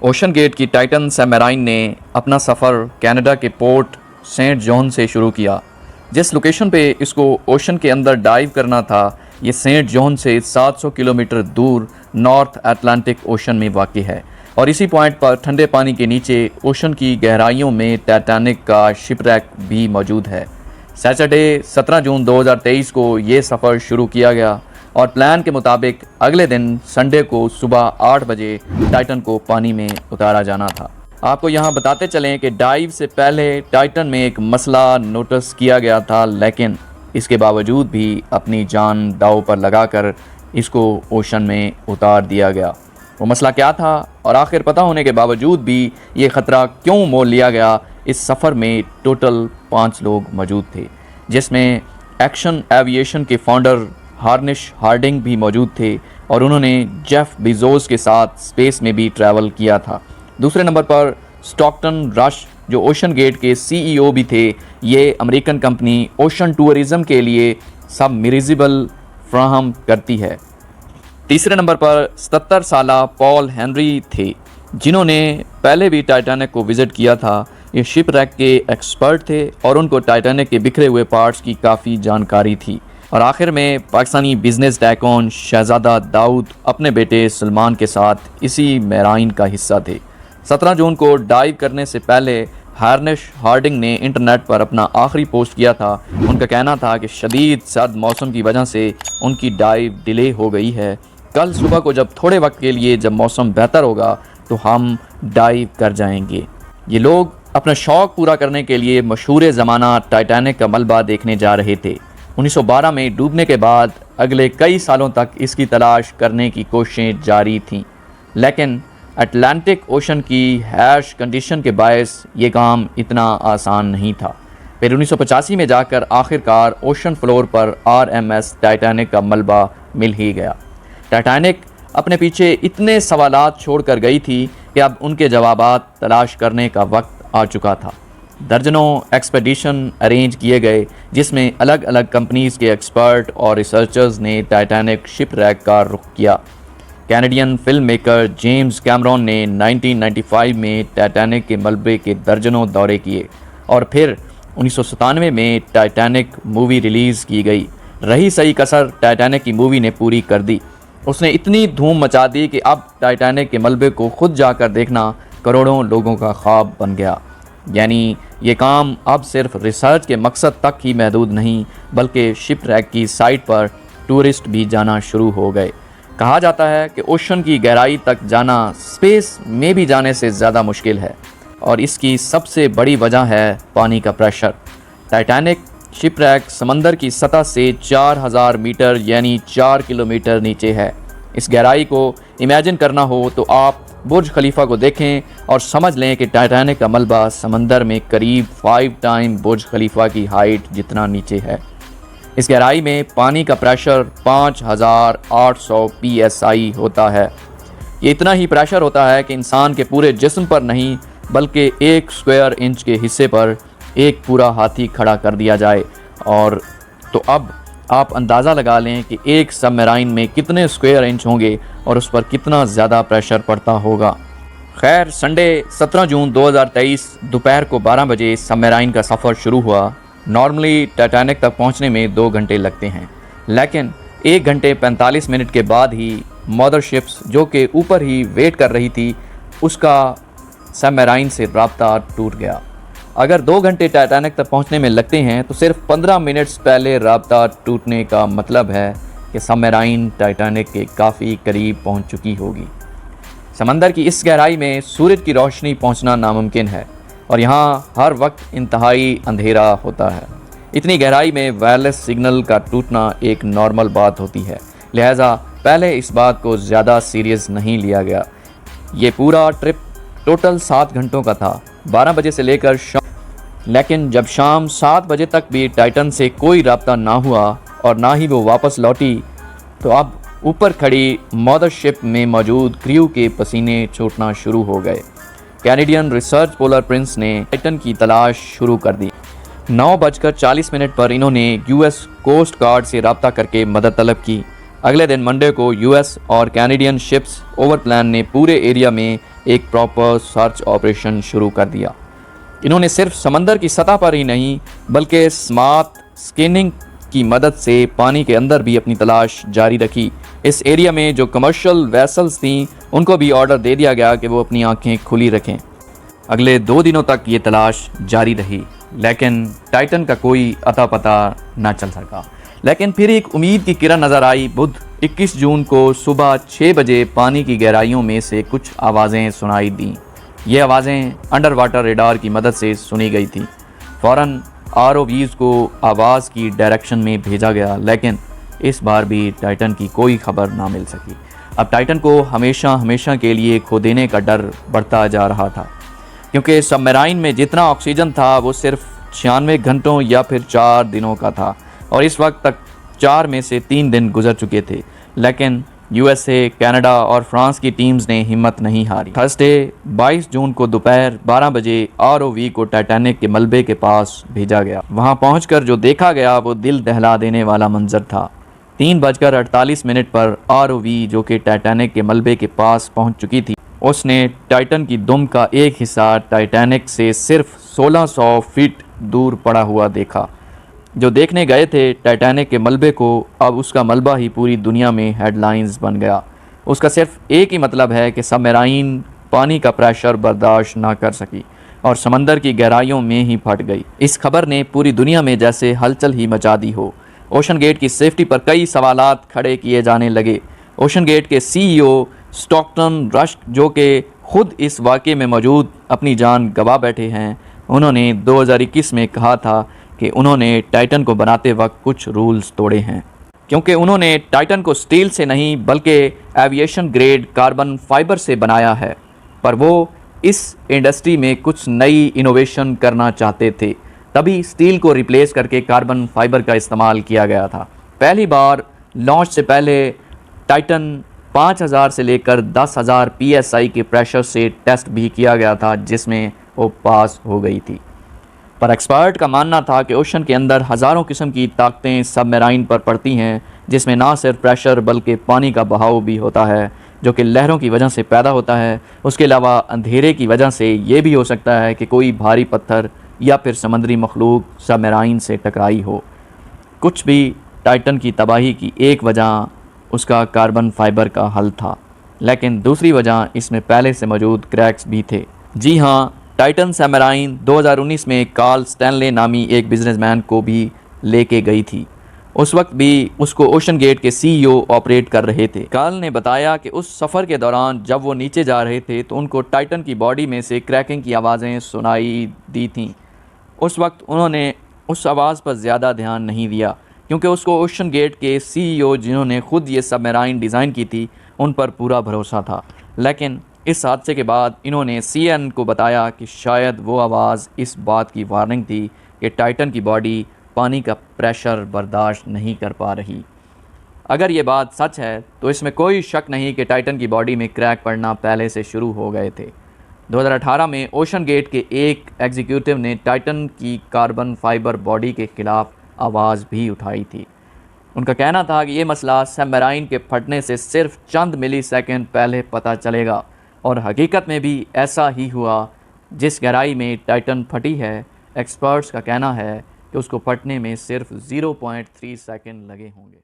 Ocean gate की Titan submarine ने अपना सफ़र कनाडा के पोर्ट सेंट जॉन से शुरू किया। जिस लोकेशन पे इसको ओशन के अंदर डाइव करना था, ये सेंट जॉन से 700 किलोमीटर दूर नॉर्थ अटलांटिक ओशन में वाक़ है और इसी पॉइंट पर ठंडे पानी के नीचे ओशन की गहराइयों में टाइटैनिक का शिपरैक भी मौजूद है। सैटरडे 17 जून 2023 को ये सफ़र शुरू किया गया और प्लान के मुताबिक अगले दिन संडे को सुबह 8 बजे टाइटन को पानी में उतारा जाना था। आपको यहाँ बताते चलें कि डाइव से पहले टाइटन में एक मसला नोटिस किया गया था, लेकिन इसके बावजूद भी अपनी जान दांव पर लगाकर इसको ओशन में उतार दिया गया। वो मसला क्या था और आखिर पता होने के बावजूद भी ये ख़तरा क्यों मोल लिया गया। इस सफ़र में टोटल 5 लोग मौजूद थे, जिसमें एक्शन एविएशन के फाउंडर हार्निश हार्डिंग भी मौजूद थे और उन्होंने जेफ बेजोस के साथ स्पेस में भी ट्रैवल किया था। दूसरे नंबर पर स्टॉकटन रश, जो ओशन गेट के सीईओ भी थे। ये अमेरिकन कंपनी ओशन टूरिज़्म के लिए सबमर्सिबल फ्राहम करती है। तीसरे नंबर पर 77 साला पॉल हेनरी थे, जिन्होंने पहले भी टाइटैनिक को विज़िट किया था। ये शिपरैक के एक्सपर्ट थे और उनको टाइटैनिक के बिखरे हुए पार्ट्स की काफ़ी जानकारी थी। और आखिर में पाकिस्तानी बिजनेस टाइकून शहजादा दाऊद अपने बेटे सलमान के साथ इसी मैराइन का हिस्सा थे। 17 जून को डाइव करने से पहले हार्निश हार्डिंग ने इंटरनेट पर अपना आखिरी पोस्ट किया था। उनका कहना था कि शदीद सर्द मौसम की वजह से उनकी डाइव डिले हो गई है। कल सुबह को जब थोड़े वक्त के लिए जब मौसम बेहतर होगा तो हम डाइव कर जाएंगे। ये लोग अपना शौक़ पूरा करने के लिए मशहूर ज़माना टाइटैनिक का मलबा देखने जा रहे थे। 1912 में डूबने के बाद अगले कई सालों तक इसकी तलाश करने की कोशिशें जारी थीं, लेकिन अटलांटिक ओशन की हैश कंडीशन के बायस ये काम इतना आसान नहीं था। फिर 1985 में जाकर आखिरकार ओशन फ्लोर पर RMS टाइटैनिक का मलबा मिल ही गया। टाइटैनिक अपने पीछे इतने सवालात छोड़कर गई थी कि अब उनके जवाबात तलाश करने का वक्त आ चुका था। दर्जनों एक्सपेडिशन अरेंज किए गए, जिसमें अलग अलग कंपनीज़ के एक्सपर्ट और रिसर्चर्स ने टाइटैनिक शिपरैक का रुख किया। Canadian film maker James Cameron ने 1995 में टाइटैनिक के मलबे के दर्जनों दौरे किए और फिर 1997 में टाइटैनिक मूवी रिलीज़ की गई। रही सही कसर टाइटैनिक की मूवी ने पूरी कर दी। उसने इतनी धूम मचा दी कि अब टाइटैनिक के मलबे को खुद जाकर देखना करोड़ों लोगों का ख्वाब बन गया। यानी ये काम अब सिर्फ रिसर्च के मकसद तक ही महदूद नहीं, बल्कि शिपरैक की साइट पर टूरिस्ट भी जाना शुरू हो गए। कहा जाता है कि ओशन की गहराई तक जाना स्पेस में भी जाने से ज़्यादा मुश्किल है और इसकी सबसे बड़ी वजह है पानी का प्रेशर। टाइटैनिक शिपरैक समंदर की सतह से 4000 मीटर यानी 4 किलोमीटर नीचे है। इस गहराई को इमेजिन करना हो तो आप बुर्ज खलीफा को देखें और समझ लें कि टाइटैनिक का मलबा समंदर में करीब 5 टाइम बुर्ज खलीफा की हाइट जितना नीचे है। इस गहराई में पानी का प्रेशर 5800 PSI होता है। ये इतना ही प्रेशर होता है कि इंसान के पूरे जिस्म पर नहीं, बल्कि 1 स्क्वायर इंच के हिस्से पर एक पूरा हाथी खड़ा कर दिया जाए। और तो अब आप अंदाज़ा लगा लें कि एक सबमरीन में कितने स्क्वायर इंच होंगे और उस पर कितना ज़्यादा प्रेशर पड़ता होगा। खैर, संडे 17 जून 2023 दोपहर को 12 बजे सबमरीन का सफ़र शुरू हुआ। नॉर्मली टाइटैनिक तक पहुंचने में 2 घंटे लगते हैं, लेकिन 1 घंटे 45 मिनट के बाद ही मदरशिप्स, जो कि ऊपर ही वेट कर रही थी, उसका सबमरीन से राब्ता टूट गया। अगर 2 घंटे टाइटैनिक तक पहुंचने में लगते हैं तो सिर्फ 15 मिनट्स पहले राब्ता टूटने का मतलब है कि सबमरीन टाइटैनिक के काफ़ी करीब पहुंच चुकी होगी। समंदर की इस गहराई में सूरज की रोशनी पहुंचना नामुमकिन है और यहाँ हर वक्त इंतहाई अंधेरा होता है। इतनी गहराई में वायरलेस सिग्नल का टूटना एक नॉर्मल बात होती है, लिहाजा पहले इस बात को ज़्यादा सीरियस नहीं लिया गया। ये पूरा ट्रिप टोटल 7 घंटों का था, 12 बजे से लेकर शाम। लेकिन जब शाम 7 बजे तक भी टाइटन से कोई राब्ता ना हुआ और ना ही वो वापस लौटी, तो अब ऊपर खड़ी मदरशिप में मौजूद क्रू के पसीने छूटना शुरू हो गए। कैनेडियन रिसर्च पोलर प्रिंस ने टाइटन की तलाश शुरू कर दी। 9:40 पर इन्होंने US कोस्ट गार्ड से रब्ता करके मदद तलब की। अगले दिन मंडे को US और कैनेडियन शिप्स ओवरप्लान ने पूरे एरिया में एक प्रॉपर सर्च ऑपरेशन शुरू कर दिया। इन्होंने सिर्फ समंदर की सतह पर ही नहीं बल्कि स्मार्ट स्कैनिंग की मदद से पानी के अंदर भी अपनी तलाश जारी रखी। इस एरिया में जो कमर्शियल वेसल्स थीं उनको भी ऑर्डर दे दिया गया कि वो अपनी आंखें खुली रखें। अगले 2 दिनों तक ये तलाश जारी रही, लेकिन टाइटन का कोई अता पता न चल सका। लेकिन फिर एक उम्मीद की किरण नज़र आई। बुध 21 जून को सुबह 6 बजे पानी की गहराइयों में से कुछ आवाज़ें सुनाई दीं। ये आवाज़ें अंडर वाटर रेडार की मदद से सुनी गई थी। फ़ौरन ROVs को आवाज़ की डायरेक्शन में भेजा गया, लेकिन इस बार भी टाइटन की कोई खबर ना मिल सकी। अब टाइटन को हमेशा हमेशा के लिए खो देने का डर बढ़ता जा रहा था, क्योंकि सबमरीन में जितना ऑक्सीजन था वो सिर्फ 96 घंटों या फिर 4 दिनों का था, और इस वक्त तक 4 में से 3 दिन गुजर चुके थे। लेकिन USA, कनाडा और फ्रांस की टीम्स ने हिम्मत नहीं हारी। थर्सडे 22 जून को दोपहर 12 बजे ROV को टाइटैनिक के मलबे के पास भेजा गया। वहां पहुंचकर जो देखा गया वो दिल दहला देने वाला मंजर था। 3:48 पर ROV जो कि टाइटैनिक के मलबे के पास पहुंच चुकी थी, उसने टाइटन की दुम का एक हिस्सा टाइटैनिक से सिर्फ 1600 फीट दूर पड़ा हुआ देखा। जो देखने गए थे टाइटैनिक के मलबे को, अब उसका मलबा ही पूरी दुनिया में हेडलाइंस बन गया। उसका सिर्फ एक ही मतलब है कि सबमरीन पानी का प्रेशर बर्दाश्त ना कर सकी और समंदर की गहराइयों में ही फट गई। इस खबर ने पूरी दुनिया में जैसे हलचल ही मचा दी हो। ओशन गेट की सेफ्टी पर कई सवालात खड़े किए जाने लगे। ओशन गेट के CEO स्टॉकटन रश, जो कि खुद इस वाक़े में मौजूद अपनी जान गंवा बैठे हैं, उन्होंने 2021 में कहा था कि उन्होंने टाइटन को बनाते वक्त कुछ रूल्स तोड़े हैं, क्योंकि उन्होंने टाइटन को स्टील से नहीं बल्कि एविएशन ग्रेड कार्बन फाइबर से बनाया है। पर वो इस इंडस्ट्री में कुछ नई इनोवेशन करना चाहते थे, तभी स्टील को रिप्लेस करके कार्बन फाइबर का इस्तेमाल किया गया था। पहली बार लॉन्च से पहले टाइटन 5000 से लेकर 10,000 PSI के प्रेशर से टेस्ट भी किया गया था, जिसमें वो पास हो गई थी। पर एक्सपर्ट का मानना था कि ओशन के अंदर हज़ारों किस्म की ताकतें सबमरीन पर पड़ती हैं, जिसमें ना सिर्फ प्रेशर बल्कि पानी का बहाव भी होता है, जो कि लहरों की वजह से पैदा होता है। उसके अलावा अंधेरे की वजह से ये भी हो सकता है कि कोई भारी पत्थर या फिर समुद्री मखलूक सबमरीन से टकराई हो। कुछ भी टाइटन की तबाही की एक वजह उसका कार्बन फाइबर का हल था, लेकिन दूसरी वजह इसमें पहले से मौजूद क्रैक्स भी थे। जी हाँ, टाइटन सबमरीन 2019 में कार्ल स्टैनले नामी एक बिजनेसमैन को भी लेके गई थी। उस वक्त भी उसको ओशन गेट के CEO ऑपरेट कर रहे थे। कार्ल ने बताया कि उस सफ़र के दौरान जब वो नीचे जा रहे थे तो उनको टाइटन की बॉडी में से क्रैकिंग की आवाज़ें सुनाई दी थीं। उस वक्त उन्होंने उस आवाज़ पर ज़्यादा ध्यान नहीं दिया, क्योंकि उसको ओशन गेट के CEO जिन्होंने खुद ये सबमरीन डिज़ाइन की थी उन पर पूरा भरोसा था। लेकिन इस हादसे के बाद इन्होंने CNN को बताया कि शायद वो आवाज़ इस बात की वार्निंग थी कि टाइटन की बॉडी पानी का प्रेशर बर्दाश्त नहीं कर पा रही। अगर ये बात सच है तो इसमें कोई शक नहीं कि टाइटन की बॉडी में क्रैक पड़ना पहले से शुरू हो गए थे। 2018 में ओशन गेट के एक एग्जीक्यूटिव ने टाइटन की कार्बन फाइबर बॉडी के ख़िलाफ़ आवाज़ भी उठाई थी। उनका कहना था कि ये मसला सबमरीन के फटने से सिर्फ चंद मिलीसेकंड पहले पता चलेगा, और हकीकत में भी ऐसा ही हुआ। जिस गहराई में टाइटन फटी है, एक्सपर्ट्स का कहना है कि उसको फटने में सिर्फ 0.3 सेकंड लगे होंगे।